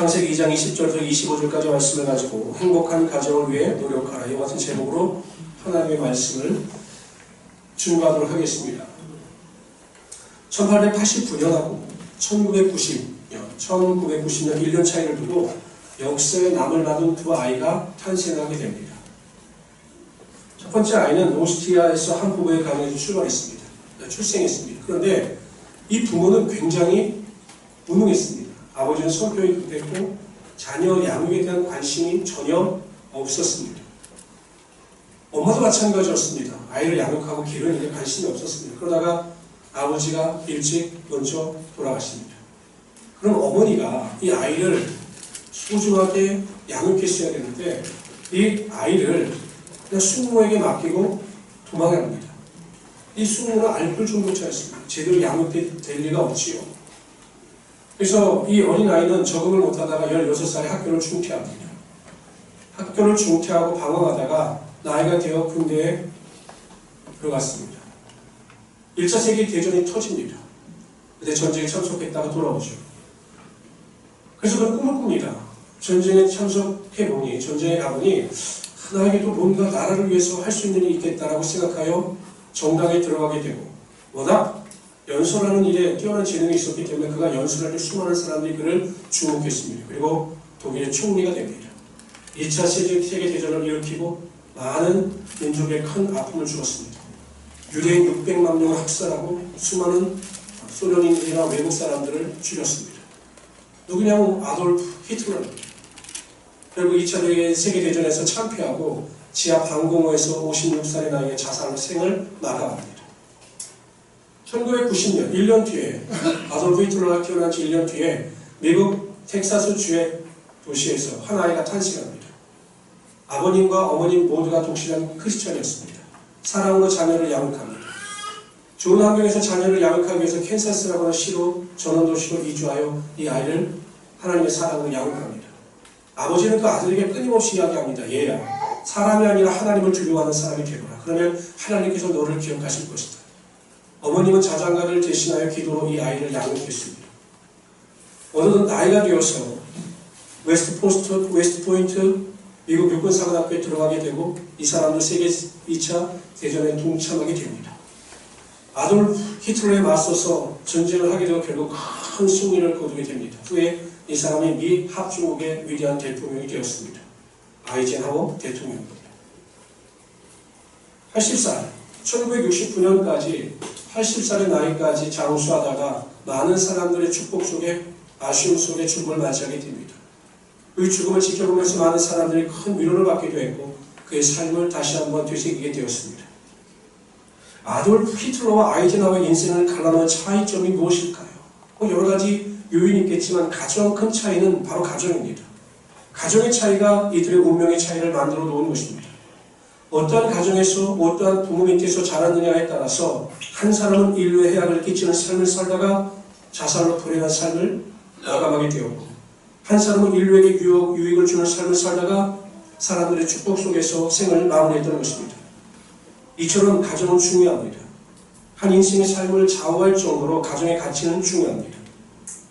창세기 2장 20절부터 25절까지 말씀을 가지고 행복한 가정을 위해 노력하라 이와 같은 제목으로 하나님의 말씀을 준비하도록 하겠습니다. 1889년하고 1990년 1년 차이를 두고 역사에 남을 받은 두 아이가 탄생하게 됩니다. 첫 번째 아이는 오스트리아에서 한 부부의 가정에서 출생했습니다. 그런데 이 부모는 굉장히 무능했습니다. 아버지는 성격이 급했고 자녀 양육에 대한 관심이 전혀 없었습니다. 엄마도 마찬가지였습니다. 아이를 양육하고 기르는 데 관심이 없었습니다. 그러다가 아버지가 일찍 먼저 돌아가십니다. 그럼 어머니가 이 아이를 소중하게 양육했어야 되는데 이 아이를 그냥 숙모에게 맡기고 도망갑니다. 이 숙모는 알뜰 중도차였습니다. 제대로 양육될 리가 없지요. 그래서 이 어린아이는 적응을 못하다가 16살에 학교를 중퇴합니다. 학교를 중퇴하고 방황하다가 나이가 되어 군대에 들어갔습니다. 1차 세계대전이 터집니다. 그때 전쟁에 참석했다가 돌아오죠. 그래서 그는 꿈을 꿉니다. 전쟁에 참석해보니, 전쟁에 가보니 나에게도 뭔가 나라를 위해서 할 수 있는 일이 있겠다라고 생각하여 정당에 들어가게 되고 워낙 연설하는 일에 뛰어난 재능이 있었기 때문에 그가 연설할 때 수많은 사람들이 그를 주목했습니다. 그리고 독일의 총리가 됩니다. 2차 세계대전을 일으키고 많은 민족에 큰 아픔을 주었습니다. 유대인 600만 명을 학살하고 수많은 소련인이나 외국 사람들을 죽였습니다. 누구냐면 아돌프 히틀러입니다. 그리고 2차 세계대전에서 참패하고 지하 방공호에서 56살의 나이에 자살로 생을 마감합니다. 1990년 1년 뒤에 아돌프 히틀러가 태어난 지 1년 뒤에 미국 텍사스 주의 도시에서 한 아이가 탄생합니다. 아버님과 어머님 모두가 독실한 크리스천이었습니다. 사랑으로 자녀를 양육합니다. 좋은 환경에서 자녀를 양육하기 위해서 캔사스라고 하는 시로 전원도시로 이주하여 이 아이를 하나님의 사랑으로 양육합니다. 아버지는 그 아들에게 끊임없이 이야기합니다. 얘야, 사람이 아니라 하나님을 두려워하는 사람이 되거라. 그러면 하나님께서 너를 기억하실 것이다. 어머님은 자장가를 대신하여 기도로 이 아이를 양육했습니다. 어느덧 나이가 되어서 웨스트포인트 미국 육군사관학교에 들어가게 되고 이 사람도 세계 2차 대전에 동참하게 됩니다. 아돌프 히틀러에 맞서서 전쟁을 하게 되고 결국 큰 승리를 거두게 됩니다. 후에 이 사람이 미 합중국의 위대한 대통령이 되었습니다. 아이젠하워 대통령입니다. 80살, 1969년까지 80살의 나이까지 장수하다가 많은 사람들의 축복 속에 아쉬움 속에 죽음을 맞이하게 됩니다. 그 죽음을 지켜보면서 많은 사람들이 큰 위로를 받기도 했고 그의 삶을 다시 한번 되새기게 되었습니다. 아돌프 히틀러와 아이젠하워의 인생을 갈라놓은 차이점이 무엇일까요? 여러 가지 요인이 있겠지만 가장 큰 차이는 바로 가정입니다. 가정의 차이가 이들의 운명의 차이를 만들어 놓은 것입니다. 어떠한 가정에서 어떠한 부모 밑에서 자랐느냐에 따라서 한 사람은 인류에 해악을 끼치는 삶을 살다가 자살로 불행한 삶을 마감하게 되었고 한 사람은 인류에게 유익을 주는 삶을 살다가 사람들의 축복 속에서 생을 마무리했던 것입니다. 이처럼 가정은 중요합니다. 한 인생의 삶을 좌우할 정도로 가정의 가치는 중요합니다.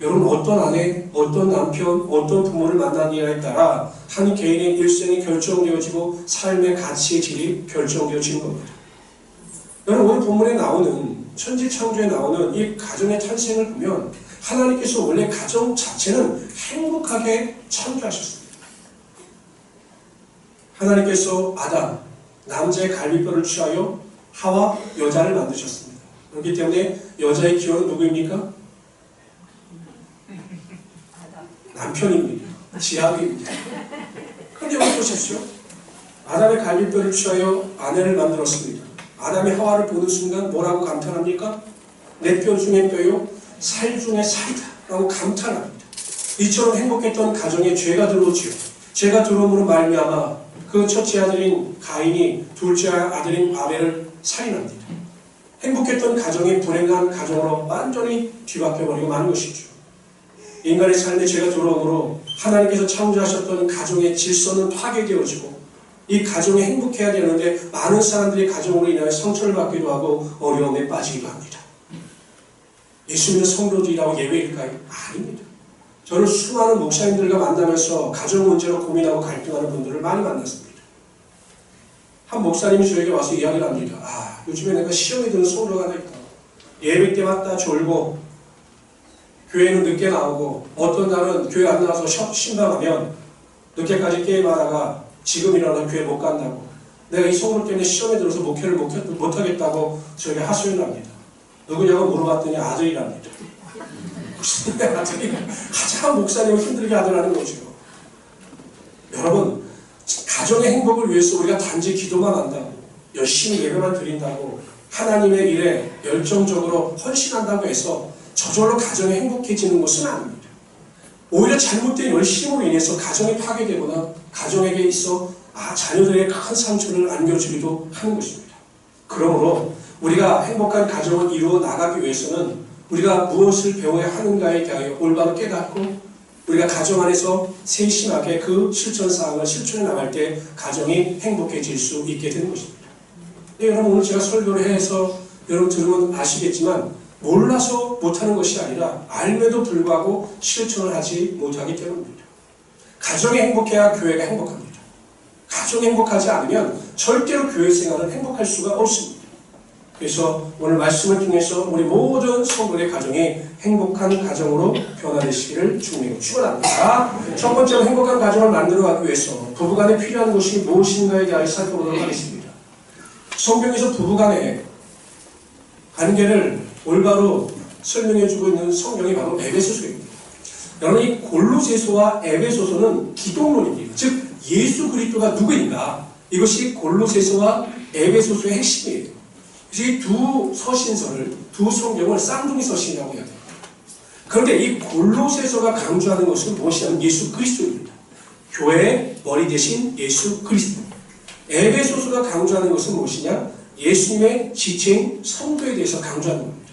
여러분 어떤 아내, 어떤 남편, 어떤 부모를 만나느냐에 따라 한 개인의 일생이 결정되어지고 삶의 가치의 질이 결정되어지는 겁니다. 여러분 오늘 본문에 나오는 천지창조에 나오는 이 가정의 탄생을 보면 하나님께서 원래 가정 자체는 행복하게 창조하셨습니다. 하나님께서 아담, 남자의 갈비뼈를 취하여 하와 여자를 만드셨습니다. 그렇기 때문에 여자의 기원은 누구입니까? 남편입니다. 지압입니다. 그런데 여기 보십시오. 아담의 갈비뼈를 취하여 아내를 만들었습니다. 아담이 하와를 보는 순간 뭐라고 감탄합니까? 내 뼈 중에 뼈요, 살 중에 살이다 라고 감탄합니다. 이처럼 행복했던 가정에 죄가 들어오지요. 죄가 들어옴으로 말미암아 그 첫째 아들인 가인이 둘째 아들인 아벨을 살인합니다. 행복했던 가정이 불행한 가정으로 완전히 뒤바뀌어버리고 마는 것이죠. 인간의 삶에 죄가 들어오므로 하나님께서 창조하셨던 가정의 질서는 파괴되어지고 이 가정이 행복해야 되는데 많은 사람들이 가정으로 인하여 상처를 받기도 하고 어려움에 빠지기도 합니다. 예수 믿는 성도들이라고 예외일까요? 아닙니다. 저는 수많은 목사님들과 만나면서 가정 문제로 고민하고 갈등하는 분들을 많이 만났습니다. 한 목사님이 저에게 와서 이야기를 합니다. 요즘에 내가 시험에 드는 성도가 하나 있다. 예배 때마다 졸고 교회는 늦게 나오고 어떤 날은 교회 안 나와서 신방하면 늦게까지 게임하다가 지금 일어나 교회 못 간다고, 내가 이 성도 때문에 시험에 들어서 목회를 못하겠다고 저에게 하소연을 합니다. 누구냐고 물어봤더니 아들이랍니다. 무슨 아들이 가장 목사님을 힘들게 하더라는 거죠. 여러분, 가정의 행복을 위해서 우리가 단지 기도만 한다고, 열심히 예배만 드린다고, 하나님의 일에 열정적으로 헌신한다고 해서 저절로 가정이 행복해지는 것은 아닙니다. 오히려 잘못된 열심으로 인해서 가정이 파괴되거나 가정에게 있어 자녀들에게 큰 상처를 안겨주기도 하는 것입니다. 그러므로 우리가 행복한 가정을 이루어 나가기 위해서는 우리가 무엇을 배워야 하는가에 대하여 올바로 깨닫고 우리가 가정 안에서 세심하게 그 실천사항을 실천해 나갈 때 가정이 행복해질 수 있게 되는 것입니다. 네, 여러분, 오늘 제가 설교를 해서 여러분 들으면 아시겠지만 몰라서 못하는 것이 아니라 알매도 불구하고 실천을 하지 못하기 때문입니다. 가정이 행복해야 교회가 행복합니다. 가정이 행복하지 않으면 절대로 교회 생활은 행복할 수가 없습니다. 그래서 오늘 말씀을 통해서 우리 모든 성도의 가정이 행복한 가정으로 변화되시기를 주님으로 축원합니다. 첫 번째로 행복한 가정을 만들어가기 위해서 부부간에 필요한 것이 무엇인가에 대하여 살펴보도록 하겠습니다. 성경에서 부부간의 관계를 올바로 설명해주고 있는 성경이 바로 에베소서입니다. 여러분, 이 골로새서와 에베소서는 기독론입니다. 즉 예수 그리스도가 누구인가, 이것이 골로새서와 에베소서의 핵심이에요. 그래서 이 두 서신서를, 두 성경을 쌍둥이 서신이라고 해야 됩니다. 그런데 이 골로새서가 강조하는 것은 무엇이냐면 예수 그리스도입니다. 교회의 머리 대신 예수 그리스도. 에베소서가 강조하는 것은 무엇이냐? 예수님의 지체인 성도에 대해서 강조하는 겁니다.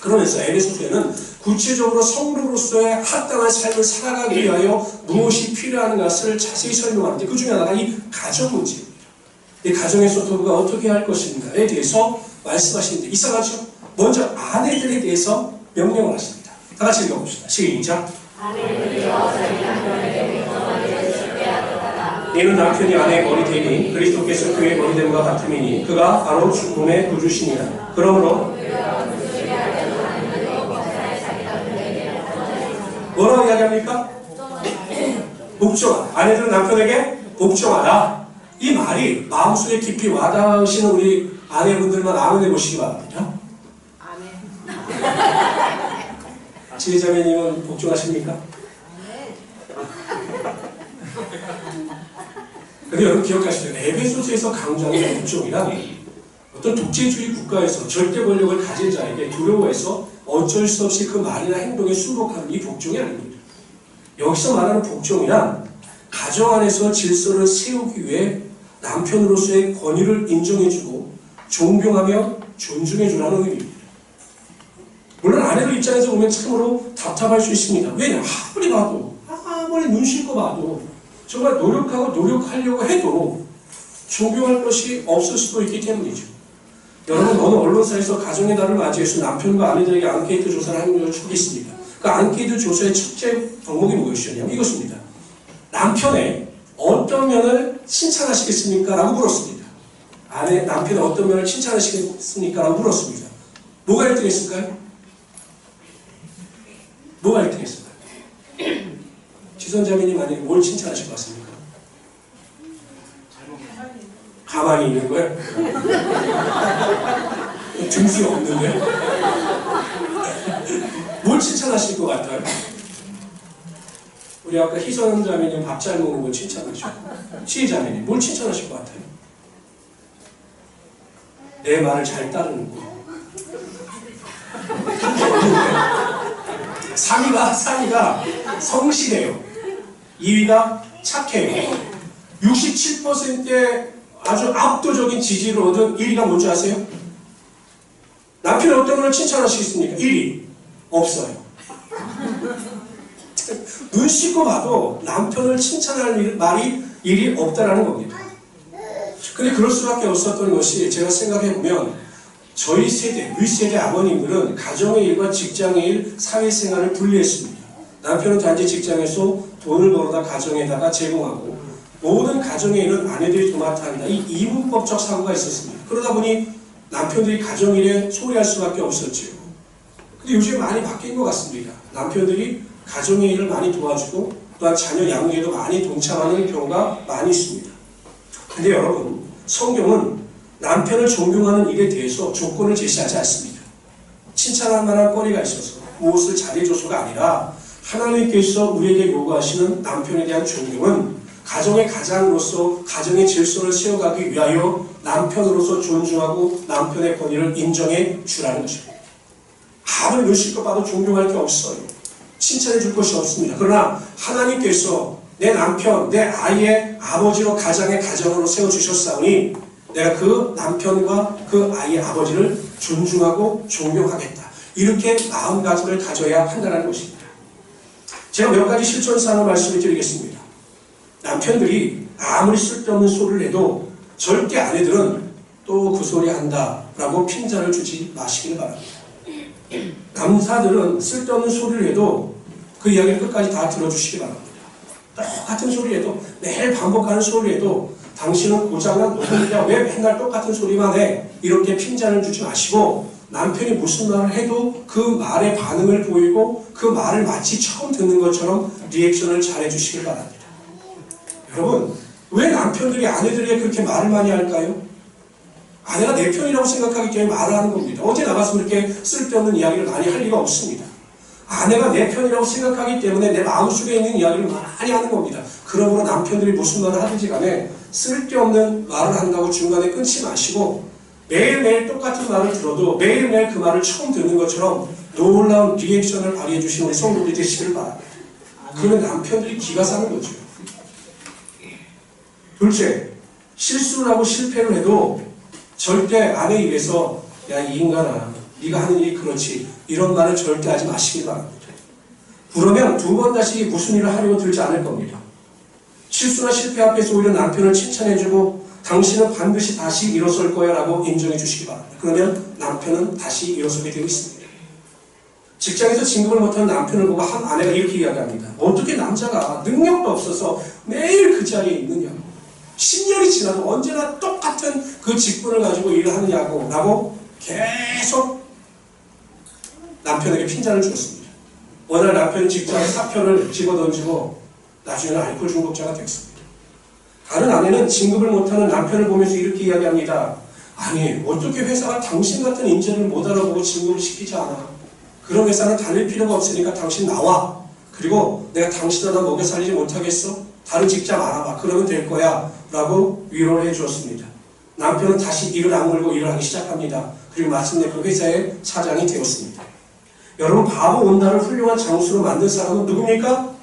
그러면서 에베소서에는 구체적으로 성도로서의 합당한 삶을 살아가기 위하여 무엇이 필요한 것을 자세히 설명하는데 그 중에 하나가 이 가정 문제입니다. 이 가정에서 부부가 어떻게 할 것인가에 대해서 말씀하시는데 이상하죠? 먼저 아내들에 대해서 명령을 하십니다. 다 같이 읽어봅시다. 시작. 아내들이여 자기 남편에게 이는 남편이 아내의 머리 되니 그리스도께서 그의 머리됨과 같음이니 그가 바로 몸의 구주시니라. 그러므로 뭐라고 이야기합니까? 복종하라. 아내들은 남편에게 복종하라. 이 말이 마음속에 깊이 와닿으시는 우리 아내분들만 아멘해 보시기 바랍니다. 지혜자매님은 복종하십니까? 근데 여러분 기억하시죠? 에베소서에서 강조하는 복종이란 어떤 독재주의 국가에서 절대 권력을 가진 자에게 두려워해서 어쩔 수 없이 그 말이나 행동에 순복하는 이 복종이 아닙니다. 여기서 말하는 복종이란 가정 안에서 질서를 세우기 위해 남편으로서의 권위를 인정해주고 존경하며 존중해주라는 의미입니다. 물론 아내의 입장에서 보면 참으로 답답할 수 있습니다. 왜냐? 아무리 봐도, 아무리 눈 씻고 봐도 정말 노력하고 노력하려고 해도 존경할 것이 없을 수도 있기 때문이죠. 여러분, 어느 언론사에서 가정의 달을 맞이해서 남편과 아내들에게 앙케이트 조사를 한 적이 있습니다. 그 앙케이트 조사의 첫째 덕목이 무엇이었냐면 이것입니다. 남편의 어떤 면을 칭찬하시겠습니까? 라고 물었습니다. 남편의 어떤 면을 칭찬하시겠습니까? 라고 물었습니다. 뭐가 1등했을까요? 뭐가 1등했을까요? 지선자매님 만약에 뭘 칭찬하실 것 같습니까? 가만히 있는 거예요? 등수 없는데? 뭘 칭찬하실 것 같아요? 우리 아까 희선 자매님 밥 잘 먹는 거 칭찬하시고, 시희 자매님 뭘 칭찬하실 것 같아요? 내 말을 잘 따르는 거. 3위가 성실해요. 2위가 착해요. 67%의 아주 압도적인 지지를 얻은 1위가 뭔지 아세요? 남편이 어떤 걸 칭찬하시겠습니까? 1위 없어요. 눈 씻고 봐도 남편을 칭찬할 말이 일이 없다라는 겁니다. 근데 그럴 수밖에 없었던 것이 제가 생각해보면 저희 세대, 윗세대 아버님들은 가정의 일과 직장의 일, 사회생활을 분리했습니다. 남편은 단지 직장에서 돈을 벌어다 가정에다가 제공하고 모든 가정의 일은 아내들이 도맡아 한다. 이 이분법적 사고가 있었습니다. 그러다 보니 남편들이 가정일에 소홀히 할 수밖에 없었지요. 근데 요즘 많이 바뀐 것 같습니다. 남편들이 가정의 일을 많이 도와주고 또한 자녀 양육에도 많이 동참하는 경우가 많이 있습니다. 근데 여러분, 성경은 남편을 존경하는 일에 대해서 조건을 제시하지 않습니다. 칭찬할 만한 거리가 있어서 무엇을 잘해줘서가 아니라 하나님께서 우리에게 요구하시는 남편에 대한 존경은 가정의 가장으로서 가정의 질서를 세워가기 위하여 남편으로서 존중하고 남편의 권위를 인정해 주라는 것입니다. 아무리 눈치껏 봐도 존경할 게 없어요. 칭찬해 줄 것이 없습니다. 그러나 하나님께서 내 남편, 내 아이의 아버지로 가장의 가정으로 세워주셨사오니 내가 그 남편과 그 아이의 아버지를 존중하고 존경하겠다. 이렇게 마음가짐을 가져야 한다는 것입니다. 제가 몇 가지 실천사항을 말씀을 드리겠습니다. 남편들이 아무리 쓸데없는 소리를 해도 절대 아내들은 또 그 소리 한다 라고 핀잔을 주지 마시길 바랍니다. 남사들은 쓸데없는 소리를 해도 그 이야기를 끝까지 다 들어주시기 바랍니다. 똑같은 소리 해도 매일 반복하는 소리 해도 당신은 고장난 노동이냐 왜 맨날 똑같은 소리만 해? 이렇게 핀잔을 주지 마시고 남편이 무슨 말을 해도 그 말에 반응을 보이고 그 말을 마치 처음 듣는 것처럼 리액션을 잘해 주시길 바랍니다. 여러분, 왜 남편들이 아내들에게 그렇게 말을 많이 할까요? 아내가 내 편이라고 생각하기 때문에 말을 하는 겁니다. 어디 나가서 그렇게 쓸데없는 이야기를 많이 할 리가 없습니다. 아내가 내 편이라고 생각하기 때문에 내 마음속에 있는 이야기를 많이 하는 겁니다. 그러므로 남편들이 무슨 말을 하든지 간에 쓸데없는 말을 한다고 중간에 끊지 마시고 매일매일 똑같은 말을 들어도 매일매일 그 말을 처음 듣는 것처럼 놀라운 리액션을 발휘해 주시는 우리 성도들이 되시길 바랍니다. 그러면 남편들이 기가 사는 거죠. 둘째, 실수를 하고 실패를 해도 절대 아내 입에서 야, 이 인간아, 네가 하는 일이 그렇지 이런 말을 절대 하지 마시길 바랍니다. 그러면 두 번 다시 무슨 일을 하려고 들지 않을 겁니다. 실수나 실패 앞에서 오히려 남편을 칭찬해주고 당신은 반드시 다시 일어설 거야 라고 인정해 주시기 바랍니다. 그러면 남편은 다시 일어서게 되어 있습니다. 직장에서 진급을 못하는 남편을 보고 한 아내가 이렇게 이야기합니다. 어떻게 남자가 능력도 없어서 매일 그 자리에 있느냐고. 10년이 지나도 언제나 똑같은 그 직분을 가지고 일을 하느냐고 라고 계속 남편에게 핀잔을 주었습니다. 어느 날 남편은 직장에 사표를 집어던지고 나중에는 알코올 중독자가 됐습니다. 다른 아내는 진급을 못하는 남편을 보면서 이렇게 이야기합니다. 아니, 어떻게 회사가 당신 같은 인재를 못 알아보고 진급을 시키지 않아? 그런 회사는 다닐 필요가 없으니까 당신 나와. 그리고 내가 당신 하나 먹여 살리지 못하겠어? 다른 직장 알아봐. 그러면 될 거야. 라고 위로를 해주었습니다. 남편은 다시 이를 악물고 일을 하기 시작합니다. 그리고 마침내 그 회사의 사장이 되었습니다. 여러분, 바보 온다를 훌륭한 장수로 만든 사람은 누굽니까?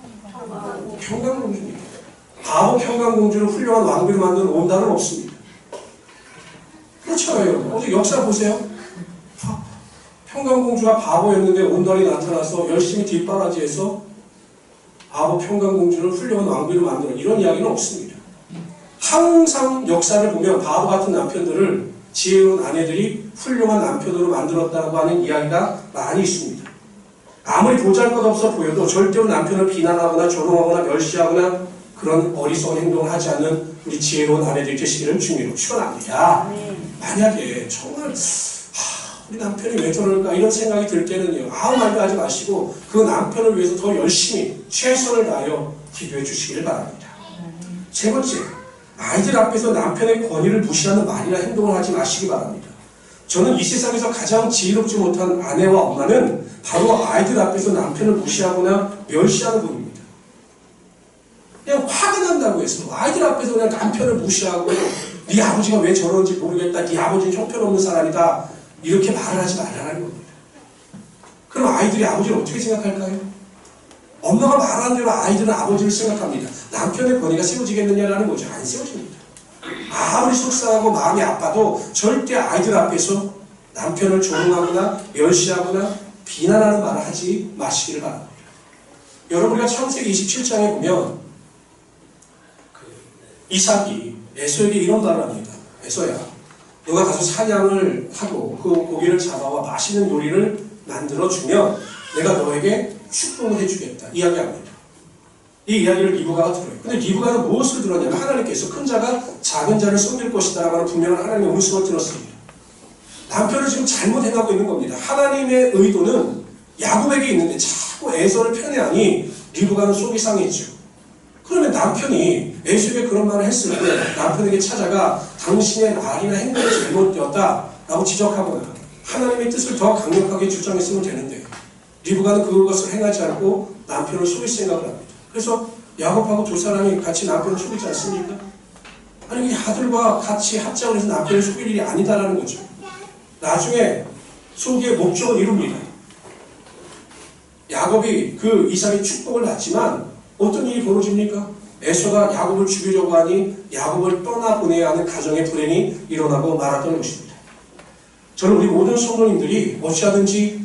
평강공주입니다. 바보 평강공주를 훌륭한 왕비로 만든 온다는 없습니다. 그렇잖아요, 여러분. 어제 역사 보세요. 평강공주가 바보였는데 온달이 나타나서 열심히 뒷바라지해서 바보 평강공주를 훌륭한 왕비로 만드는 이런 이야기는 없습니다. 항상 역사를 보면 바보 같은 남편들을 지혜로운 아내들이 훌륭한 남편으로 만들었다고 하는 이야기가 많이 있습니다. 아무리 보잘것없어 보여도 절대로 남편을 비난하거나 조롱하거나 멸시하거나 그런 어리석은 행동을 하지 않는 우리 지혜로운 아내들이 되시기를 주님으로 축원합니다. 만약에 정말 우리 남편이 왜 저럴까 이런 생각이 들 때는요, 아무 말도 하지 마시고 그 남편을 위해서 더 열심히 최선을 다하여 기도해 주시기를 바랍니다. 세 번째, 아이들 앞에서 남편의 권위를 무시하는 말이나 행동을 하지 마시기 바랍니다. 저는 이 세상에서 가장 지혜롭지 못한 아내와 엄마는 바로 아이들 앞에서 남편을 무시하거나 멸시하는 분입니다. 그냥 화가 난다고 해서 아이들 앞에서 그냥 남편을 무시하고 네 아버지가 왜 저러는지 모르겠다, 네 아버지는 형편없는 사람이다 이렇게 말을 하지 말라는 겁니다. 그럼 아이들이 아버지를 어떻게 생각할까요? 엄마가 말하는 대로 아이들은 아버지를 생각합니다. 남편의 권위가 세워지겠느냐라는 거죠. 안 세워집니다. 아무리 속상하고 마음이 아파도 절대 아이들 앞에서 남편을 조롱하거나 멸시하거나 비난하는 말을 하지 마시기를 바랍니다. 여러분과 창세기 27장에 보면 이삭이 에서에게 이런 말을 합니다. 에서야, 너가 가서 사냥을 하고 그 고기를 잡아와 맛있는 요리를 만들어 주면 내가 너에게 축복을 해주겠다 이야기합니다. 이 이야기를 리브가가 들어요. 근데 리브가는 무엇을 들었냐면 하나님께서 큰 자가 작은 자를 섬길 것이다 라고 하는 분명한 하나님의 음성을 들었습니다. 남편을 지금 잘못 행하고 있는 겁니다. 하나님의 의도는 야곱에게 있는데 자꾸 에서를 편애하니 리브가는 속이 상했죠. 그러면 남편이 에서에게 그런 말을 했을 때 남편에게 찾아가 당신의 말이나 행동이 잘못되었다 라고 지적하거나 하나님의 뜻을 더 강력하게 주장했으면 되는데 리브가는 그것을 행하지 않고 남편을 속일 생각을 합니다. 그래서 야곱하고 두 사람이 같이 남편을 속이지 않습니까? 아니 아들과 같이 합작을 해서 남편을 속일 일이 아니다라는 거죠. 나중에 속의 목적을 이룹니다. 야곱이 그 이삭의 축복을 받지만 어떤 일이 벌어집니까? 에서가 야곱을 죽이려고 하니 야곱을 떠나보내야 하는 가정의 불행이 일어나고 말았던 것입니다. 저는 우리 모든 성도님들이 어찌하든지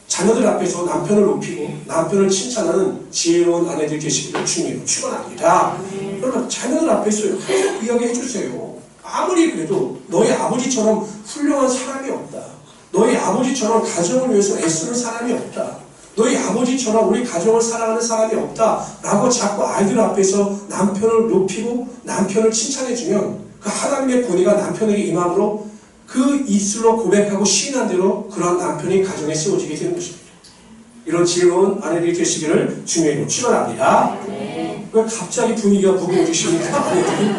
자녀들 앞에서 남편을 높이고 남편을 칭찬하는 지혜로운 아내들 되시기를 주님으로 축원합니다. 여러분 자녀들 앞에서요 계속 이야기해 주세요. 아무리 그래도 너희 아버지처럼 훌륭한 사람이 없다. 너희 아버지처럼 가정을 위해서 애쓰는 사람이 없다. 너희 아버지처럼 우리 가정을 사랑하는 사람이 없다 라고 자꾸 아이들 앞에서 남편을 높이고 남편을 칭찬해주면 그 하나님의 권위가 남편에게 임함으로 그 입술로 고백하고 시인한 대로 그러한 남편이 가정에 세워지게 되는 것입니다. 이런 지혜로운 아내들이 되시기를 주님의 이름으로 축원합니다. 왜 갑자기 분위기가 무거워지십니까? 아내들이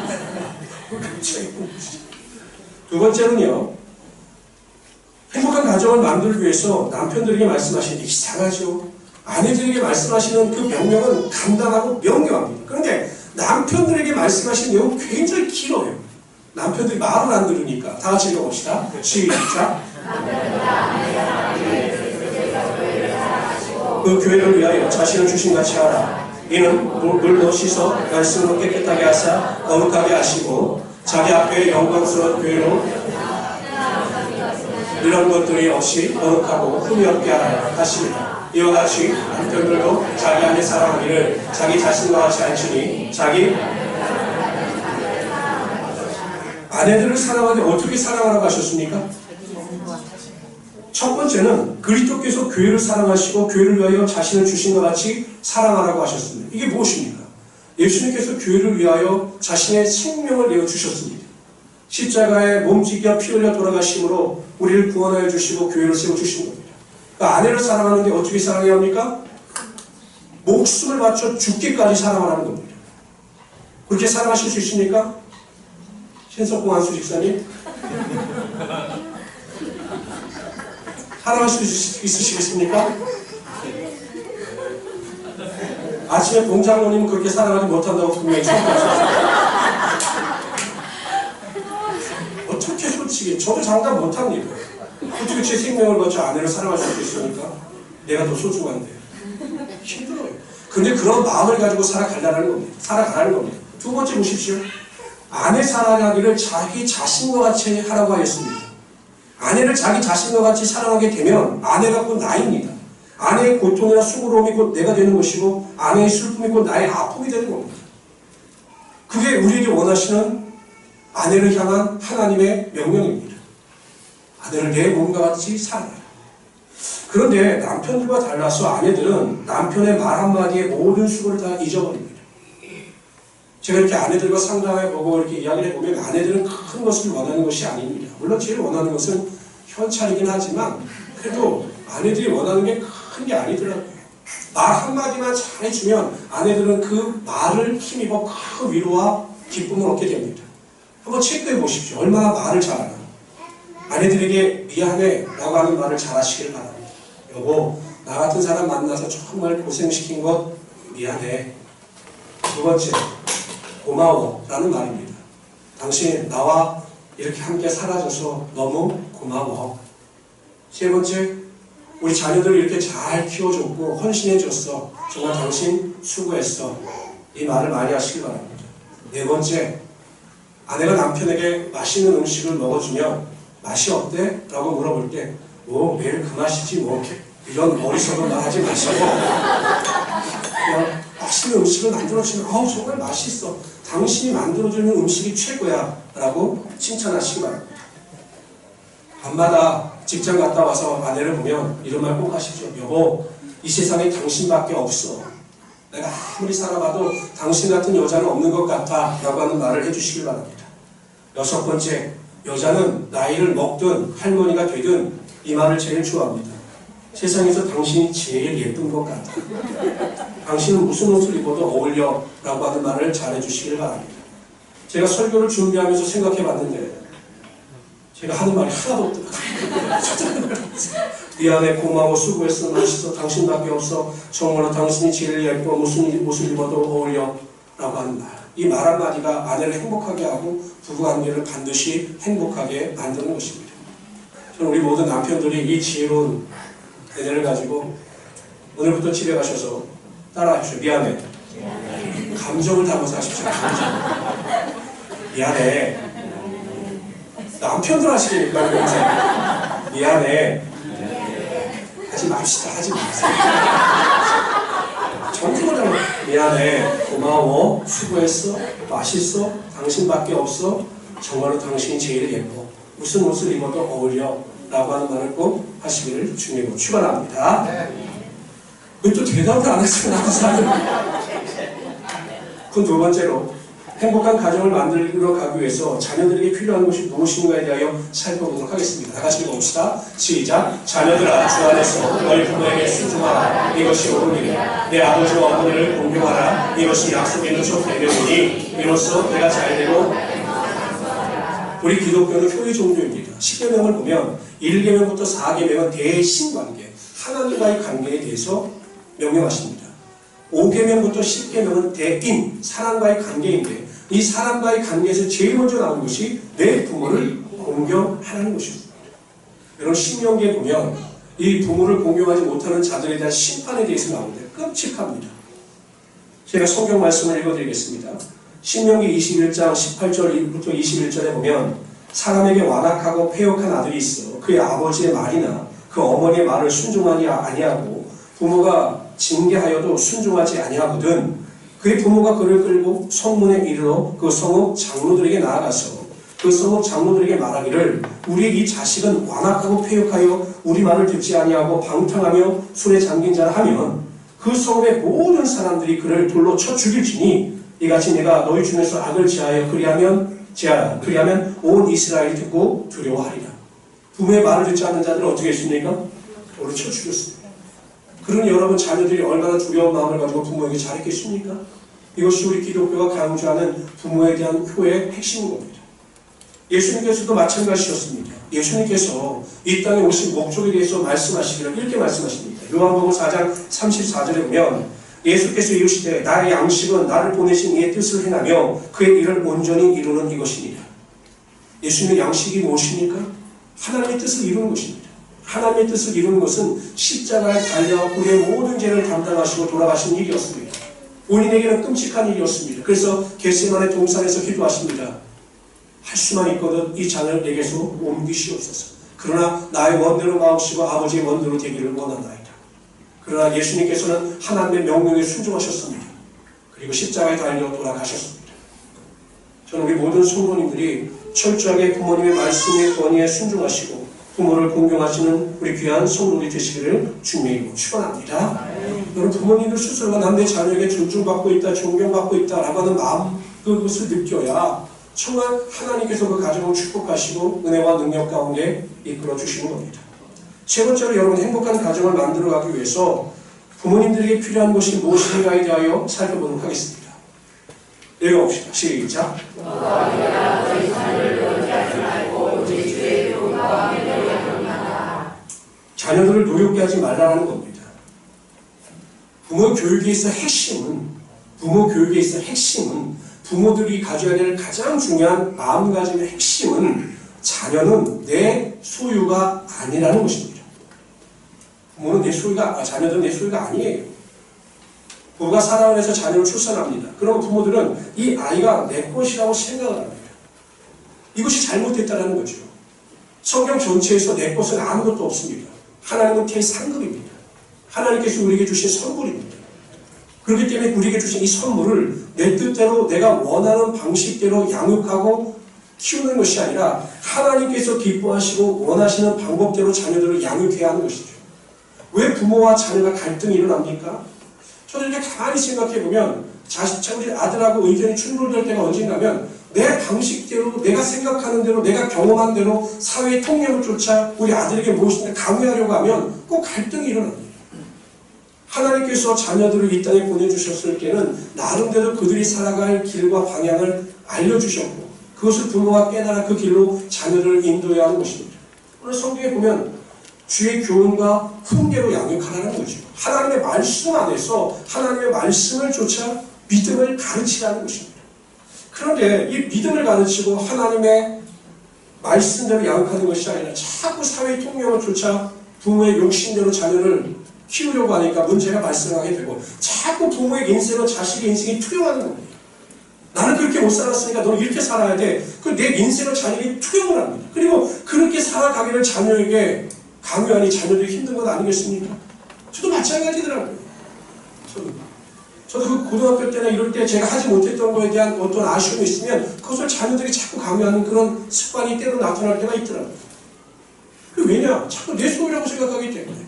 왜 갑자기 무거워지십니까? 두 번째는요, 행복한 가정을 만들기 위해서 남편들에게 말씀하시는 게 이상하죠. 아내들에게 말씀하시는 그 명령은 간단하고 명료합니다. 그런데 남편들에게 말씀하시는 내용은 굉장히 길어요. 남편들이 말을 안 들으니까 다 같이 읽어봅시다. 시작. 그 교회를 위하여 자신을 주신같이 하라. 이는 물로 씻어 말씀으로 깨끗하게 하사 거룩하게 하시고 자기 앞에 영광스러운 교회로 이런 것들이 없이 거룩하고 흠이 없게 하라 하십니다. 이와 같이 남편들도 자기 아내 사랑하기를 자기 자신과 같이 알지니 자기 아내들을 사랑하되 어떻게 사랑하라고 하셨습니까? 첫 번째는 그리스도께서 교회를 사랑하시고 교회를 위하여 자신을 주신 것 같이 사랑하라고 하셨습니다. 이게 무엇입니까? 예수님께서 교회를 위하여 자신의 생명을 내어주셨습니다. 십자가에 몸짓겨 피 흘려 돌아가심으로 우리를 구원하여 주시고 교회를 세워주신 겁니다. 그러니까 아내를 사랑하는데 어떻게 사랑해야 합니까? 목숨을 바쳐 죽기까지 사랑하라는 겁니다. 그렇게 사랑하실 수 있습니까? 신석공 한수 집사님? 사랑하실 수 있으시겠습니까? 아침에 봉장로님은 그렇게 사랑하지 못한다고 분명히 처음하셨어요. 어떻게 솔직히 저도 장담 못합니다. 어떻게 제 생명을 바쳐 아내를 사랑할 수 있겠습니까? 내가 더 소중한데. 힘들어요. 근데 그런 마음을 가지고 살아가라는 겁니다. 살아가라는 겁니다. 두 번째 보십시오. 아내 사랑하기를 자기 자신과 같이 하라고 하였습니다. 아내를 자기 자신과 같이 사랑하게 되면 아내가 곧 나입니다. 아내의 고통이나 수고로움이 곧 내가 되는 것이고 아내의 슬픔이 곧 나의 아픔이 되는 겁니다. 그게 우리에게 원하시는 아내를 향한 하나님의 명령입니다. 아내를 내 몸과 같이 사랑하라. 그런데 남편들과 달라서 아내들은 남편의 말 한마디에 모든 수고를 다 잊어버립니다. 제가 이렇게 아내들과 상담해보고 이렇게 이야기를 해보면 아내들은 큰 것을 원하는 것이 아닙니다. 물론 제일 원하는 것은 현찰이긴 하지만 그래도 아내들이 원하는 게 큰 게 아니더라고요. 말 한마디만 잘해주면 아내들은 그 말을 힘입어 큰 위로와 기쁨을 얻게 됩니다. 한번 체크해 보십시오. 얼마나 말을 잘하나. 아내들에게 미안해 라고 하는 말을 잘하시길 바랍니다. 여보, 나 같은 사람 만나서 정말 고생시킨 것 미안해. 두 번째, 고마워 라는 말입니다. 당신 나와 이렇게 함께 살아줘서 너무 고마워. 세 번째, 우리 자녀들을 이렇게 잘 키워줬고 헌신해줬어. 정말 당신 수고했어. 이 말을 많이 하시기 바랍니다. 네 번째, 아내가 남편에게 맛있는 음식을 먹어주면 맛이 어때? 라고 물어볼 때 뭐 매일 그 맛이지 뭐 이런 어리석은 말 하지 마시고 그냥 맛있는 음식을 만들어주면 정말 맛있어. 당신이 만들어주는 음식이 최고야 라고 칭찬하시기 바랍니다. 밤마다 직장 갔다 와서 아내를 보면 이런 말 꼭 하시죠. 여보, 이 세상에 당신밖에 없어. 내가 아무리 살아봐도 당신 같은 여자는 없는 것 같아 라고 하는 말을 해주시길 바랍니다. 여섯 번째, 여자는 나이를 먹든 할머니가 되든 이 말을 제일 좋아합니다. 세상에서 당신이 제일 예쁜 것 같아. 당신은 무슨 옷을 입어도 어울려 라고 하는 말을 잘해주시길 바랍니다. 제가 설교를 준비하면서 생각해봤는데 제가 하는 말이 하나도 없더라고요. 미안해, 고마워, 수고했어, 멋있어, 당신밖에 없어, 정말로 당신이 제일 예뻐, 무슨 옷을 입어도 어울려 라고 하는 말. 이 말 한마디가 아내를 행복하게 하고 부부관계를 반드시 행복하게 만드는 것입니다. 저는 우리 모든 남편들이 이 지혜로운 은혜를 가지고 오늘부터 집에 가셔서 따라하십시오. 미안해. 감정을 담아서 하십시오. 감정. 미안해. 남편들 하시니까 미안해. 하지 맙시다. 하지 마세요. 정식으로 미안해, 고마워, 수고했어, 맛있어, 당신밖에 없어, 정말로 당신이 제일 예뻐, 무슨 옷을 입어도 어울려 라고 하는 말을 꼭 하시기를 주님으로 축원합니다. 왜 또 대답을 안 하시고 나서 그 두 번째로 행복한 가정을 만들어 가기 위해서 자녀들에게 필요한 것이 무엇인가에 대하여 살펴보도록 하겠습니다. 다 같이 읽어봅시다. 시작. 자녀들아, 주 안에서 너희 부모에게 순종하라. 이것이 옳은 일이야. 내 아버지와 어머니를 공경하라. 이것이 약속 있는 첫 배경이니 이로써 내가 잘되고. 우리 기독교는 효의 종교입니다. 10계명을 보면 1계명부터 4계명은 대신관계, 하나님과의 관계에 대해서 명령하십니다. 5계명부터 10계명은 대인, 사람과의 관계인데 이 사람과의 관계에서 제일 먼저 나온 것이 내 부모를 공경하라는 것입니다. 여러분 신명기에 보면 이 부모를 공경하지 못하는 자들에 대한 심판에 대해서 나오는데 끔찍합니다. 제가 성경 말씀을 읽어드리겠습니다. 신명기 21장 18절부터 21절에 보면 사람에게 완악하고 패역한 아들이 있어 그의 아버지의 말이나 그 어머니의 말을 순종하지 아니하고 부모가 징계하여도 순종하지 아니하거든 그의 부모가 그를 끌고 성문에 이르러 그 성읍 장로들에게 나아가서 그 성읍 장로들에게 말하기를 우리의 이 자식은 완악하고 패역하여 우리 말을 듣지 아니하고 방탕하며 술에 잠긴 자라 하면 그 성읍의 모든 사람들이 그를 돌로 쳐 죽일지니 이같이 내가 너희 중에서 악을 제하여 그리하면 온 이스라엘이 듣고 두려워하리라. 부모의 말을 듣지 않는 자들은 어떻게 했습니까? 돌로 쳐 죽였습니다. 그러니 여러분 자녀들이 얼마나 두려운 마음을 가지고 부모에게 잘했겠습니까? 이것이 우리 기독교가 강조하는 부모에 대한 효의 핵심인 겁니다. 예수님께서도 마찬가지였습니다. 예수님께서 이 땅에 오신 목적에 대해서 말씀하시기를 이렇게 말씀하십니다. 요한복음 4장 34절에 보면 예수께서 이르시되 나의 양식은 나를 보내신 이의 뜻을 행하며 그의 일을 온전히 이루는 이것이니라. 예수님의 양식이 무엇입니까? 하나님의 뜻을 이루는 것입니다. 하나님의 뜻을 이루는 것은 십자가에 달려 우리의 모든 죄를 담당하시고 돌아가신 일이었습니다. 본인에게는 끔찍한 일이었습니다. 그래서 겟세마네 동산에서 기도하십니다. 할 수만 있거든 이 잔을 내게서 옮기시옵소서. 그러나 나의 원대로 마옵시고 아버지의 원대로 되기를 원하나이다. 그러나 예수님께서는 하나님의 명령에 순종하셨습니다. 그리고 십자가에 달려 돌아가셨습니다. 저는 우리 모든 성도님들이 철저하게 부모님의 말씀의 권위에 순종하시고 부모를 공경하시는 우리 귀한 성도들이 되시기를 주님의 이름으로 축원합니다. 여러분 부모님들 스스로가 남의 자녀에게 존중받고 있다, 존경받고 있다라고 하는 마음 그것을 느껴야 정말 하나님께서 그 가정을 축복하시고 은혜와 능력 가운데 이끌어 주시는 겁니다. 세 번째로 여러분 행복한 가정을 만들어가기 위해서 부모님들에게 필요한 것이 무엇인가에 대하여 살펴보도록 하겠습니다. 읽어봅시다. 시작. 자녀들을 노력게 하지 말라는 겁니다. 부모 교육에 있어 핵심은 부모들이 가져야 될 가장 중요한 마음가짐의 핵심은 자녀는 내 소유가 아니라는 것입니다. 자녀들은 내 소유가 아니에요. 부부가 사랑을 해서 자녀를 출산합니다. 그럼 부모들은 이 아이가 내 것이라고 생각을 합니다. 이것이 잘못됐다는 거죠. 성경 전체에서 내 것은 아무것도 없습니다. 하나님은 대상급입니다. 하나님께서 우리에게 주신 선물입니다. 그렇기 때문에 우리에게 주신 이 선물을 내 뜻대로 내가 원하는 방식대로 양육하고 키우는 것이 아니라 하나님께서 기뻐하시고 원하시는 방법대로 자녀들을 양육해야 하는 것이죠. 왜 부모와 자녀가 갈등이 일어납니까? 저는 이렇게 가만히 생각해보면 우리 아들하고 의견이 충돌될 때가 언젠가면 내 방식대로, 내가 생각하는 대로, 내가 경험한 대로 사회의 통념을 쫓아 우리 아들에게 무엇인가 강요하려고 하면 꼭 갈등이 일어납니다. 하나님께서 자녀들을 이 땅에 보내주셨을 때는 나름대로 그들이 살아갈 길과 방향을 알려주셨고 그것을 부모가 깨달아 그 길로 자녀를 인도해야 하는 것입니다. 오늘 성경에 보면 주의 교훈과 훈계로 양육하라는 거죠. 하나님의 말씀 안에서 하나님의 말씀을 쫓아 믿음을 가르치라는 것입니다. 그런데 이 믿음을 가르치고 하나님의 말씀대로 양육하는 것이 아니라 자꾸 사회의 통념을 쫓아 부모의 욕심대로 자녀를 키우려고 하니까 문제가 발생하게 되고 자꾸 부모의 인생과 자식의 인생이 투영하는 겁니다. 나는 그렇게 못 살았으니까 너는 이렇게 살아야 돼. 내 인생과 자녀이 투영을 합니다. 그리고 그렇게 살아가기를 자녀에게 강요하니 자녀들이 힘든 건 아니겠습니까? 저도 마찬가지더라고요. 저도 그 고등학교 때나 이럴 때 제가 하지 못했던 거에 대한 어떤 아쉬움이 있으면 그것을 자녀들이 자꾸 강요하는 그런 습관이 때로 나타날 때가 있더라고요. 왜냐? 자꾸 내 소유라고 생각하기 때문에.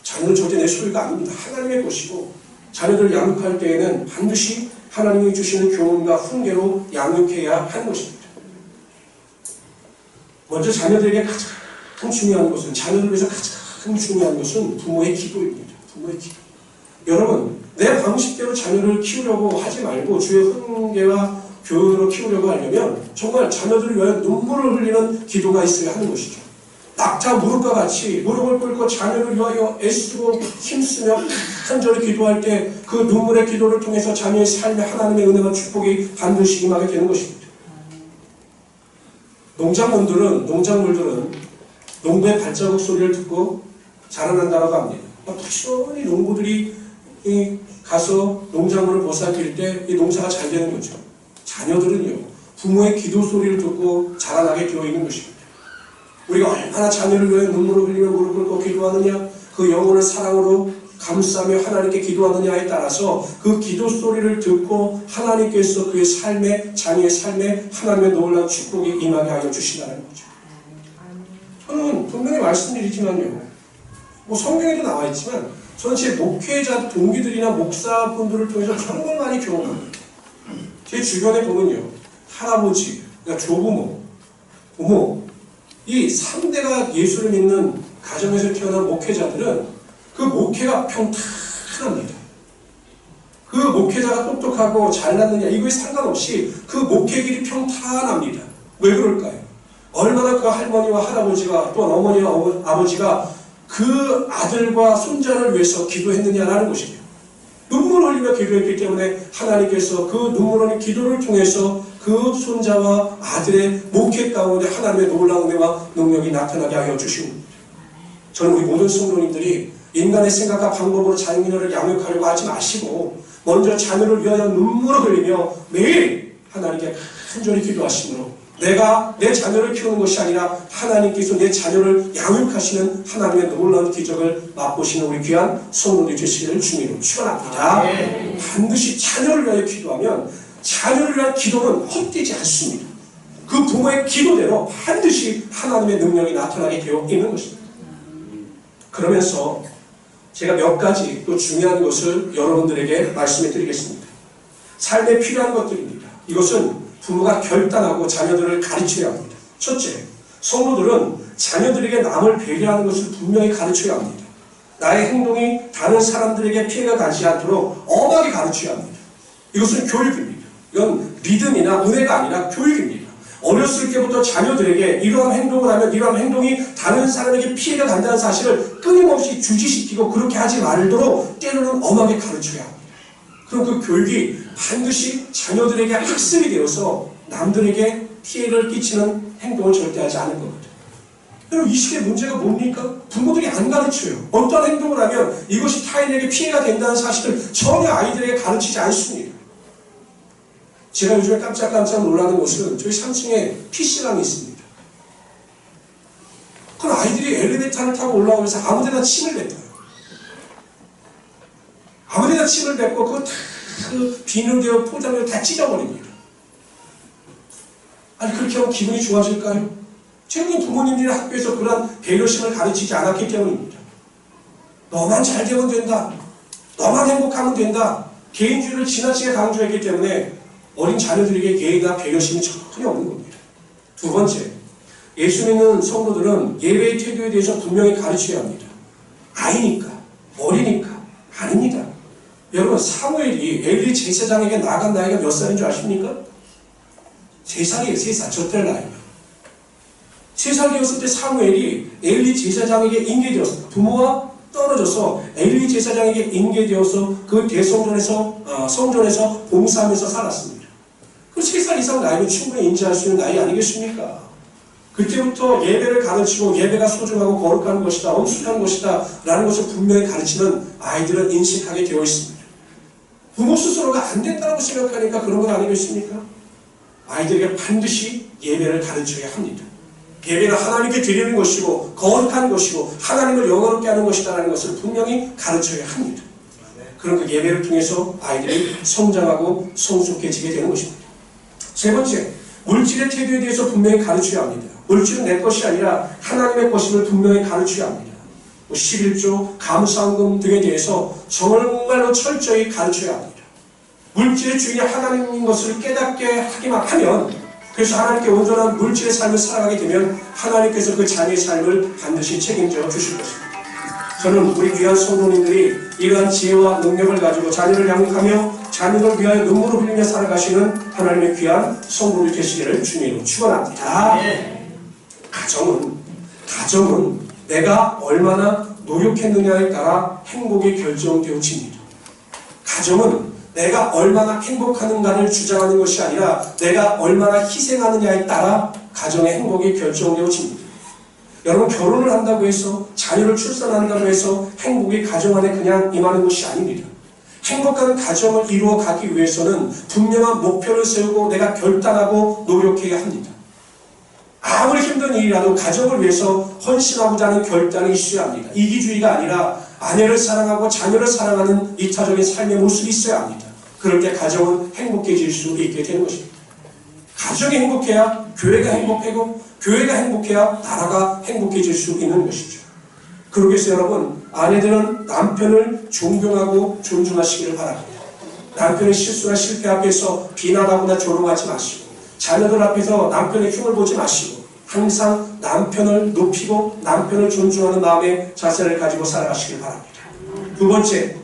자녀는 절대 내 소유가 아닙니다. 하나님의 것이고 자녀들을 양육할 때에는 반드시 하나님이 주시는 교훈과 훈계로 양육해야 하는 것입니다. 먼저 자녀들에게 가장 중요한 것은, 자녀를 위해서 가장 중요한 것은 부모의 기도입니다. 부모의 기도. 여러분, 내 방식대로 자녀를 키우려고 하지 말고 주의 훈계와 교훈으로 키우려고 하려면 정말 자녀들을 위하여 눈물을 흘리는 기도가 있어야 하는 것이죠. 낙타 무릎과 같이 무릎을 꿇고 자녀를 위하여 애쓰고 힘쓰며 간절히 기도할 때 그 눈물의 기도를 통해서 자녀의 삶에 하나님의 은혜와 축복이 반드시 임하게 되는 것입니다. 농작물들은 농부의 발자국 소리를 듣고 자라난다고 합니다. 부지런히 농부들이 가서 농작물을 보살필 때 이 농사가 잘 되는 거죠. 자녀들은요, 부모의 기도 소리를 듣고 자라나게 되어 있는 것입니다. 우리가 얼마나 자녀를 위해 눈물을 흘리며 무릎 꿇고 기도하느냐, 그 영혼을 사랑으로 감싸며 하나님께 기도하느냐에 따라서 그 기도 소리를 듣고 하나님께서 그의 삶에, 자녀의 삶에 하나님의 놀라운 축복이 임하게 하여 주시라는 거죠. 저는 분명히 말씀드리지만요, 성경에도 나와 있지만 저는 제 목회자 동기들이나 목사분들을 통해서 정말 많이 경험합니다. 제 주변에 보면요, 할아버지, 그러니까 조부모, 부모, 이 3대가 예수를 믿는 가정에서 태어난 목회자들은 그 목회가 평탄합니다. 그 목회자가 똑똑하고 잘났느냐 이거에 상관없이 그 목회 길이 평탄합니다. 왜 그럴까요? 얼마나 그 할머니와 할아버지가 또한 어머니와 아버지가 그 아들과 손자를 위해서 기도했느냐라는 것입니다. 눈물을 흘리며 기도했기 때문에 하나님께서 그 눈물 흘린 기도를 통해서 그 손자와 아들의 목회 가운데 하나님의 놀라운 은혜와 능력이 나타나게 하여 주시옵니다. 저는 우리 모든 성도님들이 인간의 생각과 방법으로 자녀를 양육하려고 하지 마시고 먼저 자녀를 위하여 눈물을 흘리며 매일 하나님께 간절히 기도하시므로 내가 내 자녀를 키우는 것이 아니라 하나님께서 내 자녀를 양육하시는 하나님의 놀라운 기적을 맛보시는 우리 귀한 성도들 되시기를 주님으로 축원합니다. 반드시 자녀를 위하여 기도하면 자녀를 위한 기도는 헛되지 않습니다. 그 부모의 기도대로 반드시 하나님의 능력이 나타나게 되어 있는 것입니다. 그러면서 제가 몇 가지 또 중요한 것을 여러분들에게 말씀해 드리겠습니다. 삶에 필요한 것들입니다. 이것은 부모가 결단하고 자녀들을 가르쳐야 합니다. 첫째, 성도들은 자녀들에게 남을 배려하는 것을 분명히 가르쳐야 합니다. 나의 행동이 다른 사람들에게 피해가 가지 않도록 엄하게 가르쳐야 합니다. 이것은 교육입니다. 이건 믿음이나 은혜가 아니라 교육입니다. 어렸을 때부터 자녀들에게 이러한 행동을 하면 이러한 행동이 다른 사람에게 피해가 간다는 사실을 끊임없이 주지시키고 그렇게 하지 말도록 때로는 엄하게 가르쳐야 합니다. 그럼 그 교육이 반드시 자녀들에게 학습이 되어서 남들에게 피해를 끼치는 행동을 절대 하지 않을 겁니다. 여러분, 이 시기의 문제가 뭡니까? 부모들이 안 가르쳐요. 어떤 행동을 하면 이것이 타인에게 피해가 된다는 사실을 전혀 아이들에게 가르치지 않습니다. 제가 요즘에 깜짝깜짝 놀라는 것은 저희 3층에 PC방이 있습니다. 그럼 아이들이 엘리베이터를 타고 올라오면서 아무데나 침을 뱉어요. 아무데나 침을 뱉고 그 비닐되어 포장을 다 찢어버립니다. 아니, 그렇게 하면 기분이 좋아질까요? 최근 부모님들이 학교에서 그런 배려심을 가르치지 않았기 때문입니다. 너만 잘 되면 된다. 너만 행복하면 된다. 개인주의를 지나치게 강조했기 때문에 어린 자녀들에게 예의나 배려심이 전혀 없는 겁니다. 두 번째, 예수 믿는 성도들은 예배의 태도에 대해서 분명히 가르쳐야 합니다. 아이니까, 어리니까 아닙니다. 여러분, 사무엘이 엘리 제사장에게 나간 나이가 몇 살인 줄 아십니까? 3살이에요. 3살. 저 때 나이가. 3살 되었을 때 사무엘이 엘리 제사장에게 인계되었습니다. 부모와 떨어져서 엘리 제사장에게 인계되어서 그 대성전에서 성전에서 봉사하면서 살았습니다. 그 3살 이상 나이는 충분히 인지할 수 있는 나이 아니겠습니까? 그때부터 예배를 가르치고 예배가 소중하고 거룩한 것이다, 엄숙한 것이다 라는 것을 분명히 가르치는 아이들은 인식하게 되어 있습니다. 부모 스스로가 안 된다고 생각하니까 그런 건 아니겠습니까? 아이들에게 반드시 예배를 가르쳐야 합니다. 예배는 하나님께 드리는 것이고 거룩한 것이고 하나님을 영원롭게 하는 것이다라는 것을 분명히 가르쳐야 합니다. 그런 그 예배를 통해서 아이들이 성장하고 성숙해지게 되는 것입니다. 세 번째, 물질의 태도에 대해서 분명히 가르쳐야 합니다. 물질은 내 것이 아니라 하나님의 것임을 분명히 가르쳐야 합니다. 11조, 감사헌금 등에 대해서 정말로 철저히 가르쳐야 합니다. 물질의 주인이 하나님인 것을 깨닫게 하기만 하면, 그래서 하나님께 온전한 물질의 삶을 살아가게 되면 하나님께서 그 자녀의 삶을 반드시 책임져 주실 것입니다. 저는 우리 귀한 성도님들이 이러한 지혜와 능력을 가지고 자녀를 양육하며 자녀를 위하여 눈물을 흘리며 살아가시는 하나님의 귀한 성도들 되시기를 주님으로 축원합니다. 가정은 내가 얼마나 노력했느냐에 따라 행복이 결정되어집니다. 가정은 내가 얼마나 행복하는가를 주장하는 것이 아니라 내가 얼마나 희생하느냐에 따라 가정의 행복이 결정되어집니다. 여러분, 결혼을 한다고 해서 자녀를 출산한다고 해서 행복이 가정 안에 그냥 임하는 것이 아닙니다. 행복한 가정을 이루어 가기 위해서는 분명한 목표를 세우고 내가 결단하고 노력해야 합니다. 아무리 힘든 일이라도 가정을 위해서 헌신하고자 하는 결단이 있어야 합니다. 이기주의가 아니라 아내를 사랑하고 자녀를 사랑하는 이타적인 삶의 모습이 있어야 합니다. 그럴 때 가정은 행복해질 수 있게 되는 것입니다. 가정이 행복해야 교회가 행복하고 교회가 행복해야 나라가 행복해질 수 있는 것이죠. 그러기 위해서 여러분, 아내들은 남편을 존경하고 존중하시기를 바랍니다. 남편의 실수나 실패 앞에서 비난하거나 조롱하지 마시고, 자녀들 앞에서 남편의 흉을 보지 마시고, 항상 남편을 높이고 남편을 존중하는 마음의 자세를 가지고 살아가시길 바랍니다. 두 번째,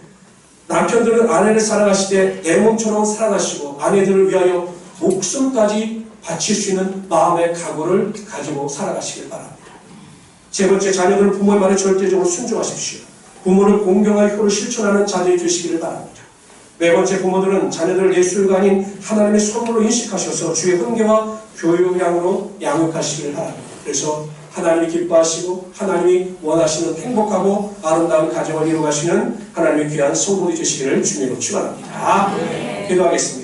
남편들은 아내를 사랑하실 때 내 몸처럼 사랑하시고 아내들을 위하여 목숨까지 바칠 수 있는 마음의 각오를 가지고 살아가시길 바랍니다. 세 번째, 자녀들은 부모의 말에 절대적으로 순종하십시오. 부모를 공경할 효를 실천하는 자녀이 되시기를 바랍니다. 네 번째, 부모들은 자녀들을 예술가 아닌 하나님의 선물로 인식하셔서 주의 훈계와 교육양으로 양육하시기를 바랍니다. 그래서 하나님이 기뻐하시고 하나님이 원하시는 행복하고 아름다운 가정을 이루어가시는 하나님의 귀한 성도들이 되시기를 주님으로 축원합니다. 기도하겠습니다.